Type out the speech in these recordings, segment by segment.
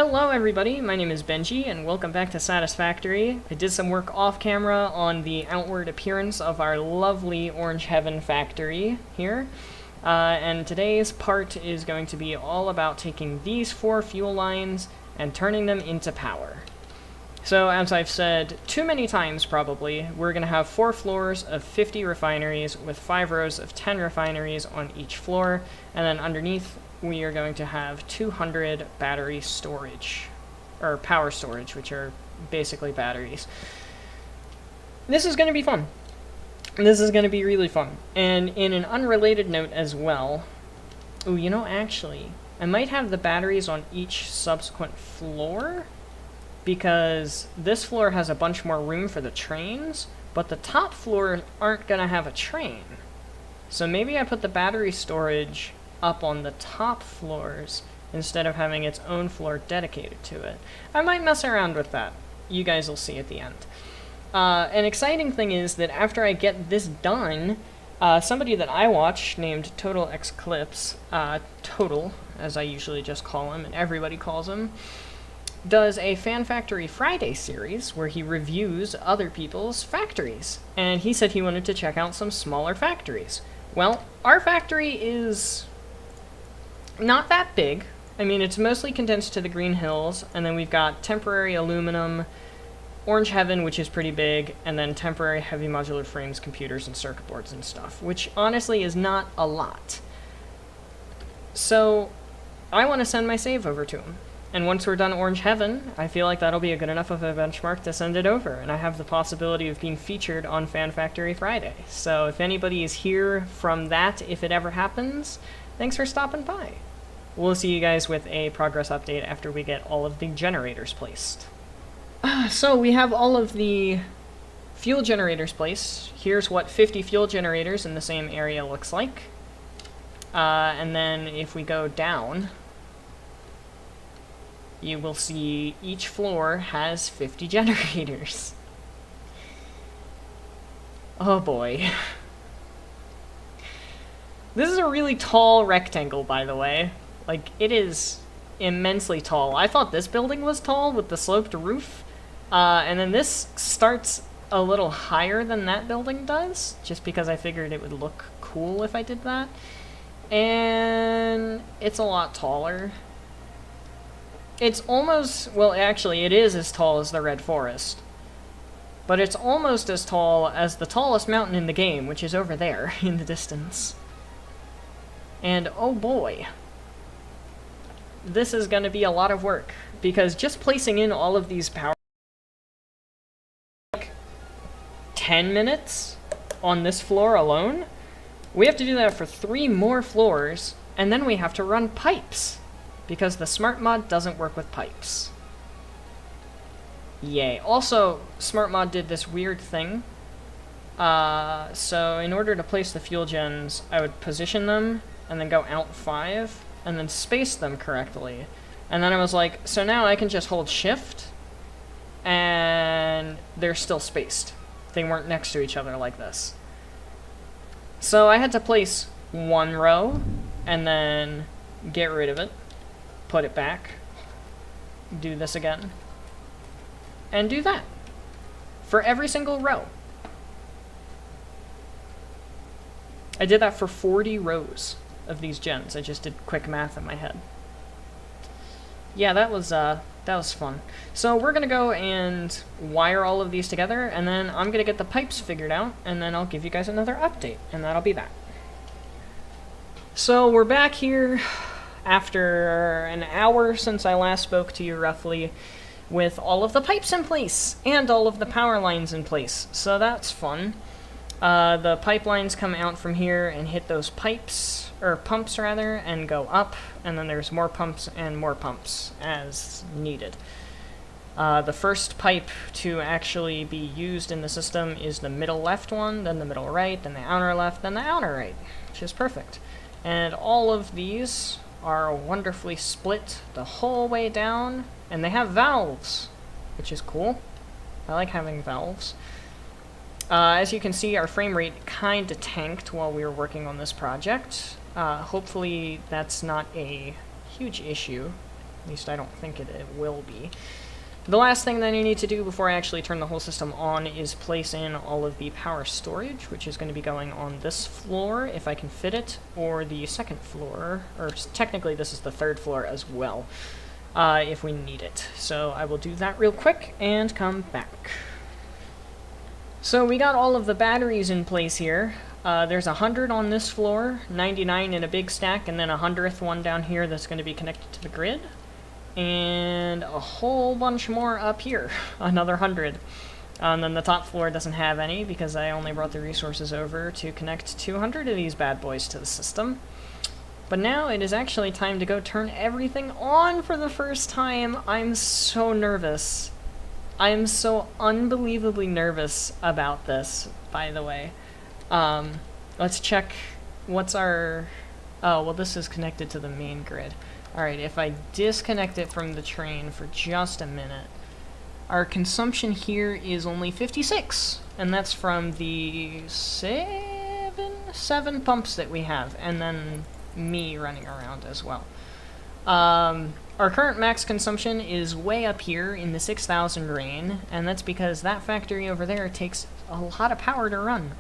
Hello everybody, my name is Benji and welcome back to Satisfactory. I did some work off camera on the outward appearance of our lovely Orange Heaven factory here. And today's part is going to be all about taking these 4 fuel lines and turning them into power. So as I've said too many times probably, we're going to have 4 floors of 50 refineries with 5 rows of 10 refineries on each floor, and then underneath we are going to have 200 battery storage, or power storage, which are basically batteries. This is going to be fun. This is going to be really fun. And in an unrelated note as well, ooh, you know, actually, I might have the batteries on each subsequent floor, because this floor has a bunch more room for the trains, but the top floors aren't going to have a train. So maybe I put the battery storage up on the top floors instead of having its own floor dedicated to it. I might mess around with that. You guys will see at the end. An exciting thing is that after I get this done, somebody that I watch named Totalxclipse, Total, as I usually just call him and everybody calls him, does a Fan Factory Friday series where he reviews other people's factories. And he said he wanted to check out some smaller factories. Well, our factory is not that big. I mean, it's mostly condensed to the Green Hills, and then we've got temporary aluminum, Orange Heaven, which is pretty big, and then temporary heavy modular frames, computers, and circuit boards and stuff, which honestly is not a lot. So I want to send my save over to him. And once we're done Orange Heaven, I feel like that'll be a good enough of a benchmark to send it over, and I have the possibility of being featured on Fan Factory Friday. So if anybody is here from that, if it ever happens, thanks for stopping by. We'll see you guys with a progress update after we get all of the generators placed. So we have all of the fuel generators placed. Here's what 50 fuel generators in the same area looks like. And then if we go down, you will see each floor has 50 generators. Oh boy. This is a really tall rectangle, by the way. Like, it is immensely tall. I thought this building was tall with the sloped roof. And then this starts a little higher than that building does, just because I figured it would look cool if I did that. And it's a lot taller. It's almost, well, actually, it is as tall as the Red Forest. But it's almost as tall as the tallest mountain in the game, which is over there in the distance. And oh boy, this is going to be a lot of work, because just placing in all of these power, like 10 minutes on this floor alone. We have to do that for 3 more floors, and then we have to run pipes, because the smart mod doesn't work with pipes. Yay. Also, smart mod did this weird thing. So in order to place the fuel gens, I would position them and then go out 5 and then space them correctly. And then I was like, so now I can just hold shift and they're still spaced. They weren't next to each other like this. So I had to place 1 row and then get rid of it, put it back, do this again, and do that for every single row. I did that for 40 rows of these gens. I just did quick math in my head. Yeah, that was fun. So we're gonna go and wire all of these together, and then I'm gonna get the pipes figured out, and then I'll give you guys another update, and that'll be that. So we're back here after an hour since I last spoke to you, roughly, with all of the pipes in place and all of the power lines in place. So that's fun. The pipelines come out from here and hit those pipes, or pumps rather, and go up, and then there's more pumps and more pumps as needed. The first pipe to actually be used in the system is the middle left one, then the middle right, then the outer left, then the outer right, which is perfect. And all of these are wonderfully split the whole way down, and they have valves, which is cool. I like having valves. As you can see, our frame rate kinda tanked while we were working on this project. Hopefully that's not a huge issue. At least I don't think it will be. The last thing that I need to do before I actually turn the whole system on is place in all of the power storage, which is going to be going on this floor, if I can fit it, or the second floor, or technically this is the third floor as well, if we need it. So I will do that real quick and come back. So we got all of the batteries in place here. There's 100 on this floor, 99 in a big stack, and then a 100th one down here that's going to be connected to the grid. And a whole bunch more up here, another 100. And then the top floor doesn't have any because I only brought the resources over to connect 200 of these bad boys to the system. But now it is actually time to go turn everything on for the first time. I'm so nervous. I am so unbelievably nervous about this, by the way. Let's check what's our... Oh, well, this is connected to the main grid. Alright, if I disconnect it from the train for just a minute, our consumption here is only 56, and that's from the seven pumps that we have, and then me running around as well. Our current max consumption is way up here in the 6,000 range, and that's because that factory over there takes a lot of power to run.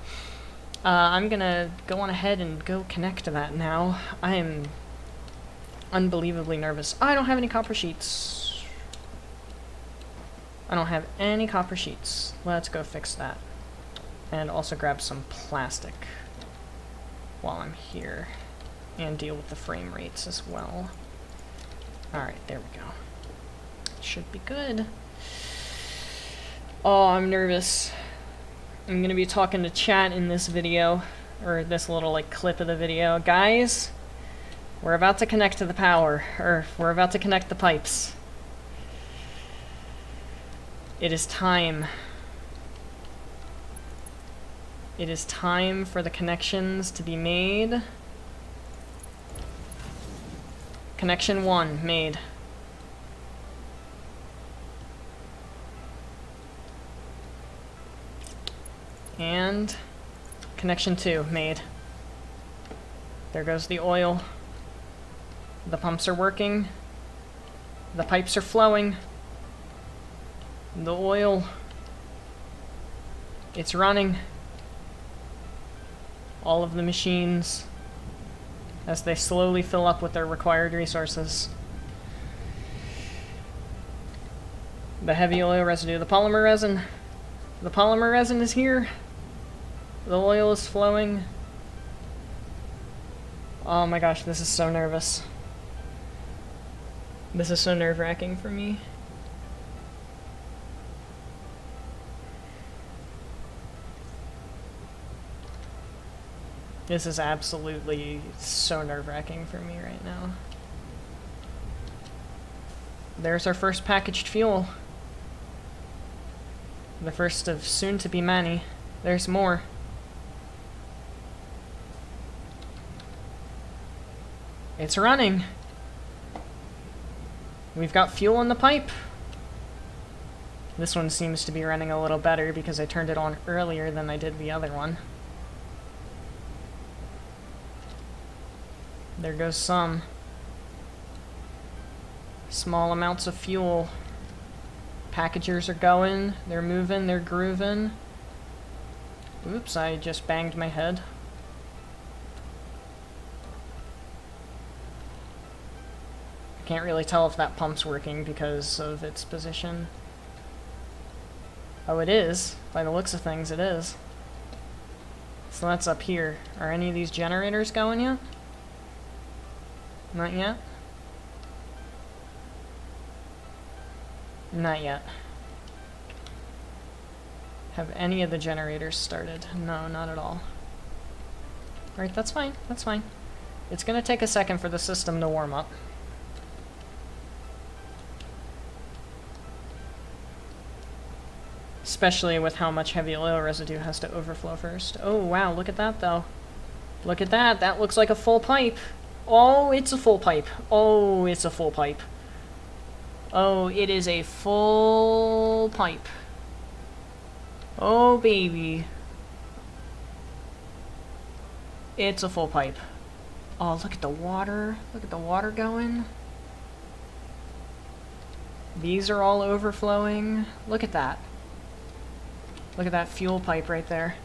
I'm gonna go on ahead and go connect to that now. I am unbelievably nervous. I don't have any copper sheets. I don't have any copper sheets. Let's go fix that. And also grab some plastic while I'm here. And deal with the frame rates as well. Alright, there we go. Should be good. Oh, I'm nervous. I'm gonna be talking to chat in this video, or this little like clip of the video. Guys, we're about to connect to the power, or we're about to connect the pipes. It is time. It is time for the connections to be made. Connection 1 made. And connection 2 made. There goes the oil. The pumps are working. The pipes are flowing. The oil, it's running. All of the machines, as they slowly fill up with their required resources. The heavy oil residue, the polymer resin. The polymer resin is here. The oil is flowing. Oh my gosh, this is so nervous. This is so nerve-wracking for me. This is absolutely so nerve-wracking for me right now. There's our first packaged fuel. The first of soon to be many. There's more. It's running. We've got fuel in the pipe. This one seems to be running a little better because I turned it on earlier than I did the other one. There goes some. Small amounts of fuel. Packagers are going, they're moving, they're grooving. Oops, I just banged my head. I can't really tell if that pump's working because of its position. Oh, it is. By the looks of things, it is. So that's up here. Are any of these generators going yet? Not yet? Not yet. Have any of the generators started? No, not at all. Alright, that's fine. That's fine. It's gonna take a second for the system to warm up. Especially with how much heavy oil residue has to overflow first. Oh, wow, look at that, though. Look at that. That looks like a full pipe. Oh, it's a full pipe. Oh, it's a full pipe. Oh, it is a full pipe. Oh, baby. It's a full pipe. Oh, look at the water. Look at the water going. These are all overflowing. Look at that. Look at that fuel pipe right there.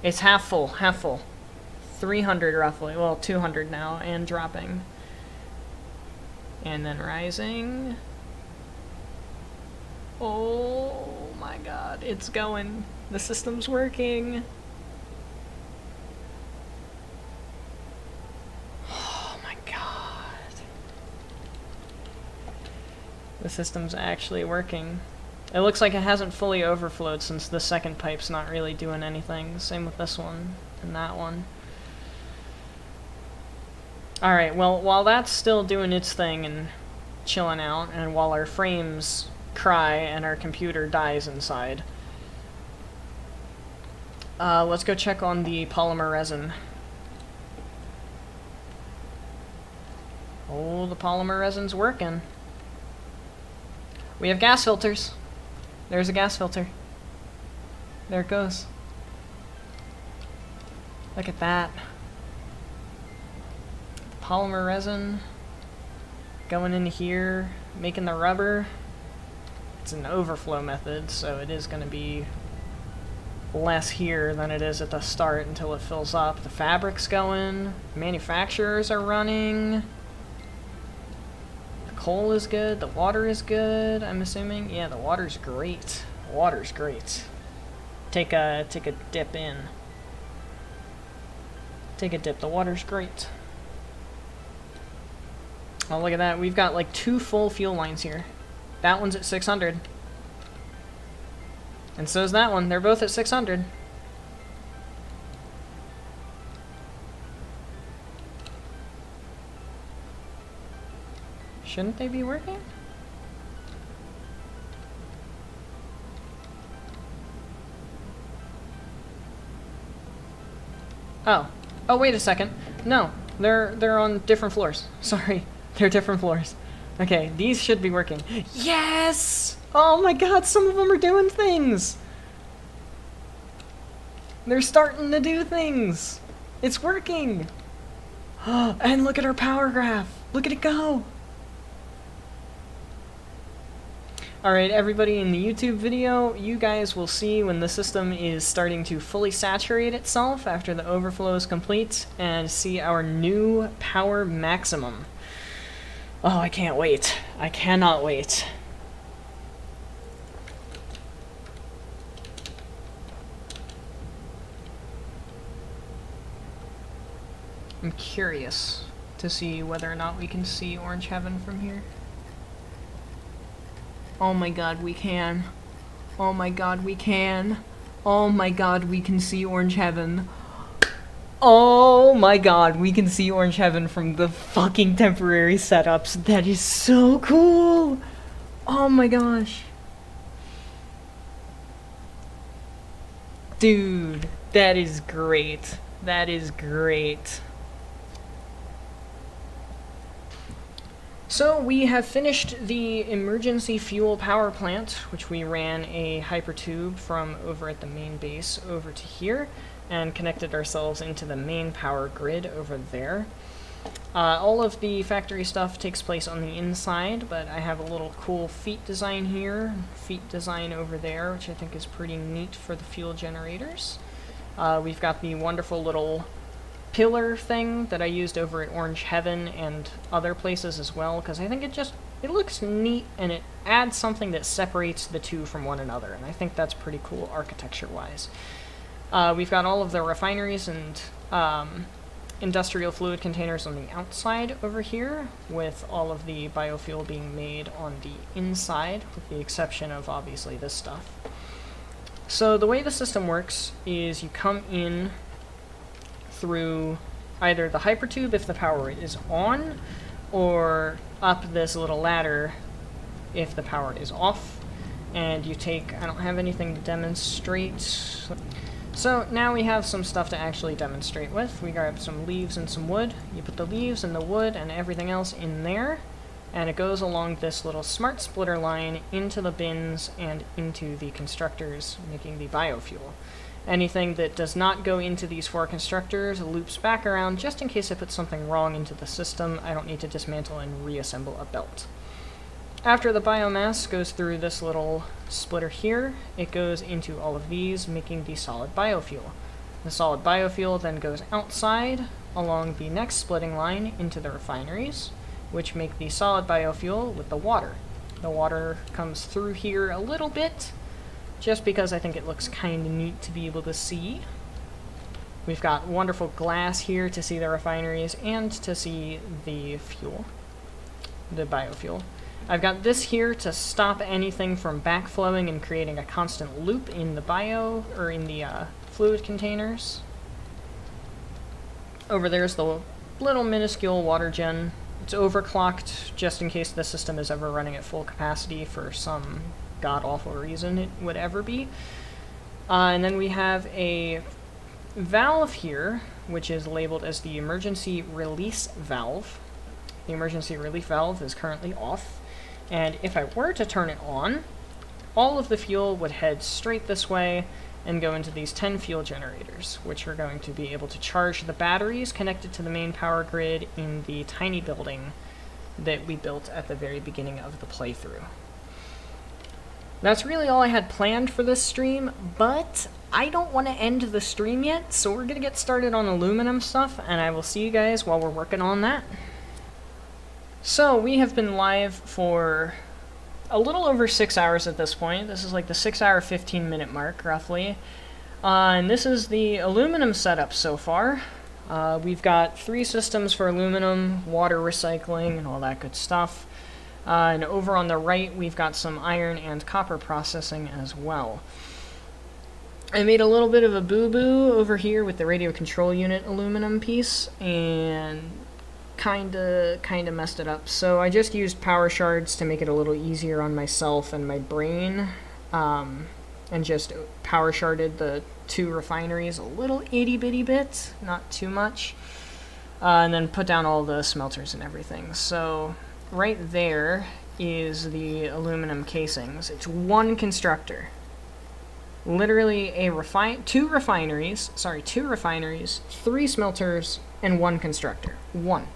It's half full, half full. 300 roughly, well 200 now, and dropping. And then rising. Oh my god, it's going. The system's working. Oh my god. The system's actually working. It looks like it hasn't fully overflowed since the second pipe's not really doing anything. Same with this one and that one. Alright, well, while that's still doing its thing and chilling out, and while our frames cry and our computer dies inside, let's go check on the polymer resin. Oh, the polymer resin's working. We have gas filters. There's a gas filter. There it goes. Look at that. Polymer resin going into here, making the rubber. It's an overflow method, so it is going to be less here than it is at the start until it fills up. The fabric's going. Manufacturers are running. The coal is good. The water is good, I'm assuming. Yeah, the water's great. The water's great. Take a dip in. Take a dip. The water's great. Oh, look at that. We've got like 2 full fuel lines here. That one's at 600. And so's that one. They're both at 600. Shouldn't they be working? Oh. Oh, wait a second. No. They're on different floors. Sorry. They're different floors. Okay, these should be working. Yes! Oh my god, some of them are doing things! They're starting to do things! It's working! And look at our power graph! Look at it go! Alright, everybody in the YouTube video, you guys will see when the system is starting to fully saturate itself after the overflow is complete, and see our new power maximum. Oh, I can't wait. I cannot wait. I'm curious to see whether or not we can see Orange Heaven from here. Oh my god, we can. Oh my god, we can. Oh my god, we can see Orange Heaven. Oh my god, we can see Orange Heaven from the fucking temporary setups. That is so cool! Oh my gosh. Dude, that is great. That is great. So we have finished the emergency fuel power plant, which we ran a hypertube from over at the main base over to here, and connected ourselves into the main power grid over there. All of the factory stuff takes place on the inside, but I have a little cool feet design here, feet design over there, which I think is pretty neat for the fuel generators. We've got the wonderful little pillar thing that I used over at Orange Heaven and other places as well, because I think it looks neat and it adds something that separates the two from one another, and I think that's pretty cool architecture-wise. We've got all of the refineries and industrial fluid containers on the outside over here, with all of the biofuel being made on the inside, with the exception of obviously this stuff. So the way the system works is you come in through either the hypertube if the power is on, or up this little ladder if the power is off, and you take, I don't have anything to demonstrate. So now we have some stuff to actually demonstrate with. We grab some leaves and some wood. You put the leaves and the wood and everything else in there, and it goes along this little smart splitter line into the bins and into the constructors, making the biofuel. Anything that does not go into these 4 constructors loops back around, just in case I put something wrong into the system. I don't need to dismantle and reassemble a belt. After the biomass goes through this little splitter here, it goes into all of these, making the solid biofuel. The solid biofuel then goes outside along the next splitting line into the refineries, which make the solid biofuel with the water. The water comes through here a little bit, just because I think it looks kind of neat to be able to see. We've got wonderful glass here to see the refineries and to see the fuel, the biofuel. I've got this here to stop anything from backflowing and creating a constant loop in the fluid containers. Over there's the little minuscule water gen. It's overclocked just in case the system is ever running at full capacity for some god-awful reason it would ever be. And then we have a valve here, which is labeled as the emergency release valve. The emergency relief valve is currently off, and if I were to turn it on, all of the fuel would head straight this way and go into these 10 fuel generators, which are going to be able to charge the batteries connected to the main power grid in the tiny building that we built at the very beginning of the playthrough. That's really all I had planned for this stream, but I don't want to end the stream yet, so we're going to get started on aluminum stuff, and I will see you guys while we're working on that. So, we have been live for a little over 6 hours at this point. This is like the 6 hour, 15-minute mark, roughly. And this is the aluminum setup so far. We've got 3 systems for aluminum, water recycling, and all that good stuff. And over on the right, we've got some iron and copper processing as well. I made a little bit of a boo-boo over here with the radio control unit aluminum piece, and kinda messed it up. So I just used power shards to make it a little easier on myself and my brain, and just power sharded the 2 refineries a little itty-bitty bit, not too much, and then put down all the smelters and everything. So right there is the aluminum casings. It's 1 constructor. Literally two refineries, 3 smelters, and 1 constructor. 1.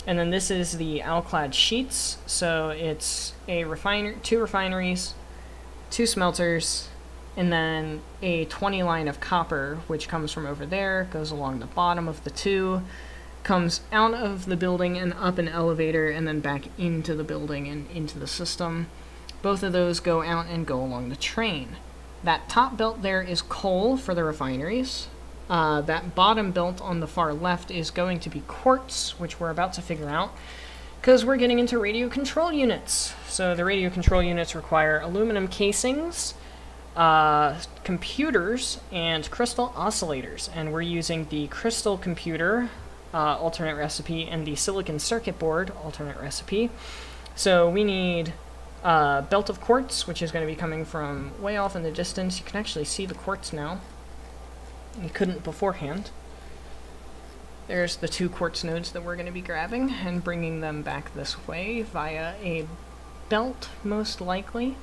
And then this is the alclad sheets, so it's 2 refineries, 2 smelters, and then a 20 line of copper, which comes from over there, goes along the bottom of the 2, comes out of the building and up an elevator, and then back into the building and into the system. Both of those go out and go along the train. That top belt there is coal for the refineries. That bottom belt on the far left is going to be quartz, which we're about to figure out, because we're getting into radio control units. So the radio control units require aluminum casings, computers, and crystal oscillators, and we're using the crystal computer alternate recipe and the silicon circuit board alternate recipe. So we need a belt of quartz, which is going to be coming from way off in the distance. You can actually see the quartz now. You couldn't beforehand. There's the 2 quartz nodes that we're going to be grabbing and bringing them back this way via a belt, most likely.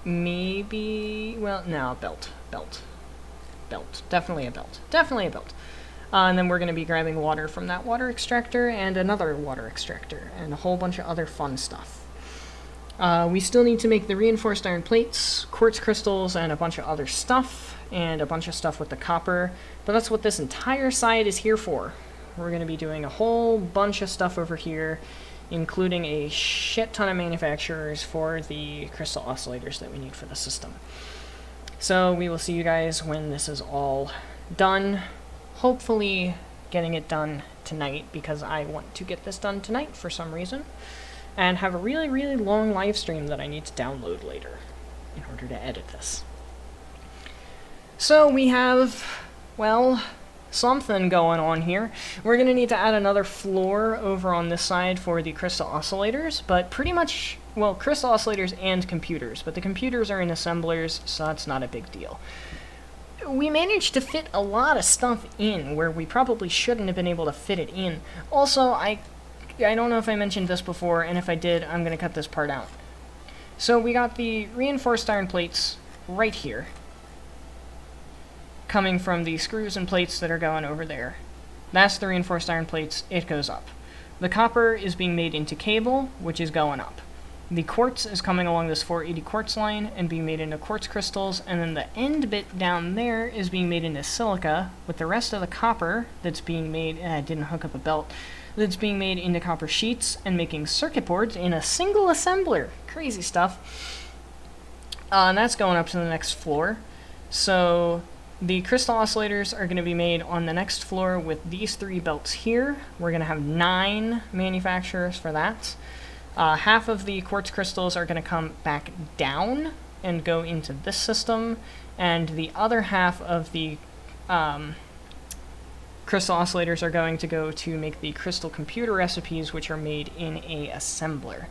Maybe, well, no, belt. Definitely a belt. And then we're going to be grabbing water from that water extractor and another water extractor and a whole bunch of other fun stuff. We still need to make the reinforced iron plates, quartz crystals, and a bunch of other stuff, and a bunch of stuff with the copper, but that's what this entire side is here for. We're going to be doing a whole bunch of stuff over here, including a shit ton of manufacturers for the crystal oscillators that we need for the system. So we will see you guys when this is all done. Hopefully getting it done tonight, because I want to get this done tonight for some reason, and have a really, really long live stream that I need to download later in order to edit this. So we have, well, something going on here. We're going to need to add another floor over on this side for the crystal oscillators, but pretty much, well, crystal oscillators and computers, but the computers are in assemblers, so that's not a big deal. We managed to fit a lot of stuff in where we probably shouldn't have been able to fit it in. Also, I don't know if I mentioned this before, and if I did, I'm going to cut this part out. So we got the reinforced iron plates right here, coming from the screws and plates that are going over there. That's the reinforced iron plates. It goes up. The copper is being made into cable, which is going up. The quartz is coming along this 480 quartz line and being made into quartz crystals, and then the end bit down there is being made into silica, with the rest of the copper that's being made, I didn't hook up a belt, that's being made into copper sheets and making circuit boards in a single assembler. Crazy stuff. And that's going up to the next floor. So the crystal oscillators are going to be made on the next floor with these 3 belts here. We're going to have 9 manufacturers for that. Half of the quartz crystals are going to come back down and go into this system, and the other half of the crystal oscillators are going to go to make the crystal computer recipes, which are made in a assembler.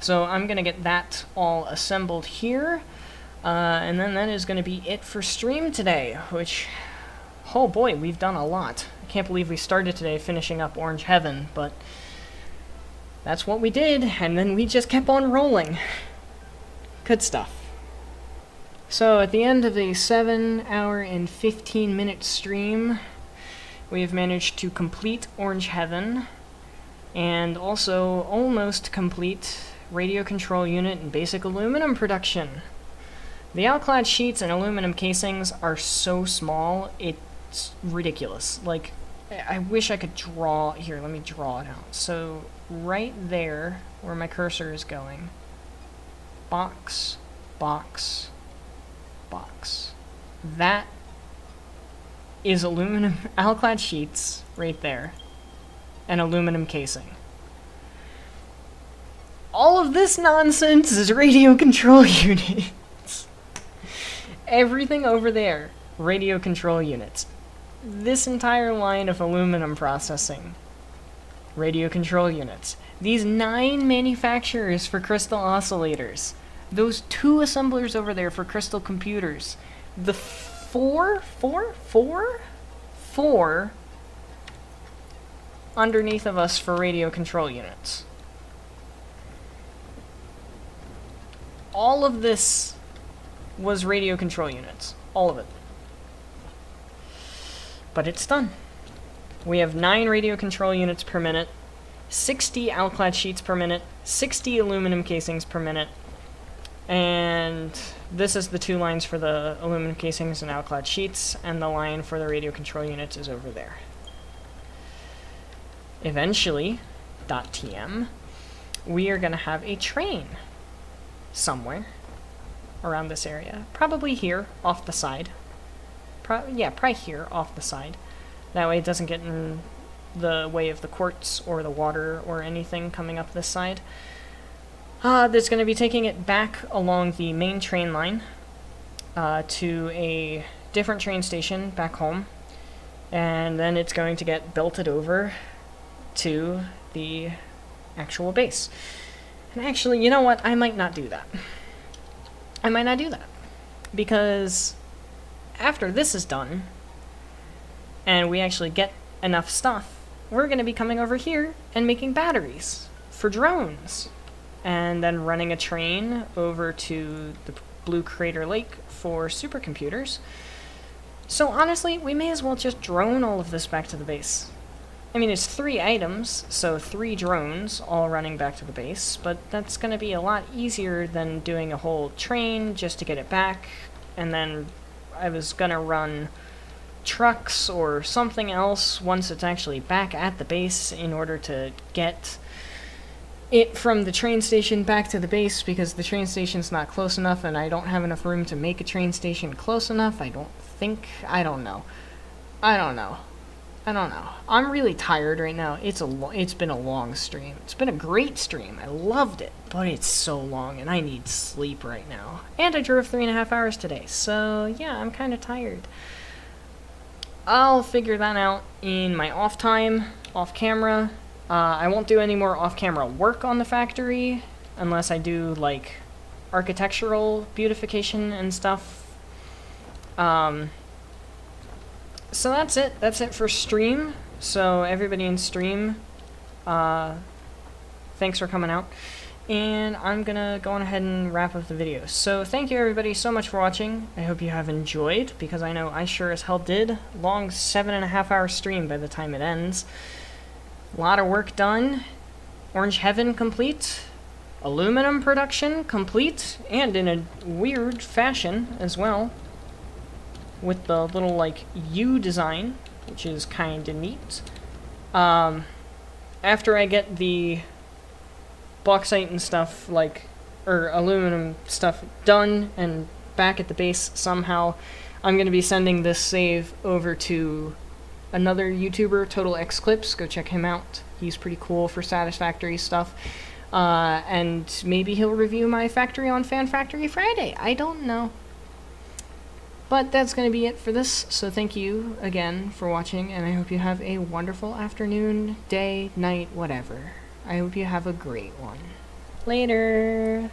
So I'm going to get that all assembled here, and then that is going to be it for stream today, which, oh boy, we've done a lot. I can't believe we started today finishing up Orange Heaven, but that's what we did, and then we just kept on rolling. Good stuff. So at the end of a 7-hour and 15-minute stream, we have managed to complete Orange Heaven, and also almost complete radio control unit and basic aluminum production. The outclad sheets and aluminum casings are so small, it's ridiculous. Like, I wish I could draw, here, let me draw it out. So, right there, where my cursor is going, box, box, box. That is aluminum alclad sheets, right there, and aluminum casing. All of this nonsense is radio control units. Everything over there, radio control units. This entire line of aluminum processing, radio control units. These 9 manufacturers for crystal oscillators. Those 2 assemblers over there for crystal computers. The four underneath of us for radio control units. All of this was radio control units. All of it. But it's done. We have 9 radio control units per minute, 60 outclad sheets per minute, 60 aluminum casings per minute, and this is the 2 lines for the aluminum casings and outclad sheets, and the line for the radio control units is over there. Eventually, .tm, we are going to have a train somewhere around this area. Probably here, off the side. Probably here, off the side. That way it doesn't get in the way of the quartz or the water or anything coming up this side. That's going to be taking it back along the main train line to a different train station back home. And then it's going to get belted over to the actual base. And actually, you know what? I might not do that. I might not do that. Because after this is done, and we actually get enough stuff, we're going to be coming over here and making batteries for drones. And then running a train over to the Blue Crater Lake for supercomputers. So honestly, we may as well just drone all of this back to the base. I mean, it's 3 items, so 3 drones all running back to the base, but that's going to be a lot easier than doing a whole train just to get it back, and then I was going to run trucks or something else once it's actually back at the base in order to get it from the train station back to the base, because the train station's not close enough and I don't have enough room to make a train station close enough. I don't know. I'm really tired right now. It's been a long stream. It's been a great stream. I loved it, but it's so long and I need sleep right now. And I drove 3.5 hours today, so yeah, I'm kind of tired. I'll figure that out in my off time, off camera. I won't do any more off-camera work on the factory unless I do, like, architectural beautification and stuff. So that's it. That's it for stream. So everybody in stream, thanks for coming out. And I'm gonna go on ahead and wrap up the video. So thank you everybody so much for watching. I hope you have enjoyed, because I know I sure as hell did. Long 7.5 hour stream by the time it ends. A lot of work done, Orange Heaven complete. Aluminum production complete, and in a weird fashion as well, with the little like U design, which is kind of neat. After I get the bauxite and stuff, like, or aluminum stuff done and back at the base somehow, I'm going to be sending this save over to another YouTuber, Totalxclipse. Go check him out. He's pretty cool for Satisfactory stuff. And maybe he'll review my factory on Fan Factory Friday. I don't know. But that's going to be it for this, so thank you again for watching, and I hope you have a wonderful afternoon, day, night, whatever. I hope you have a great one. Later!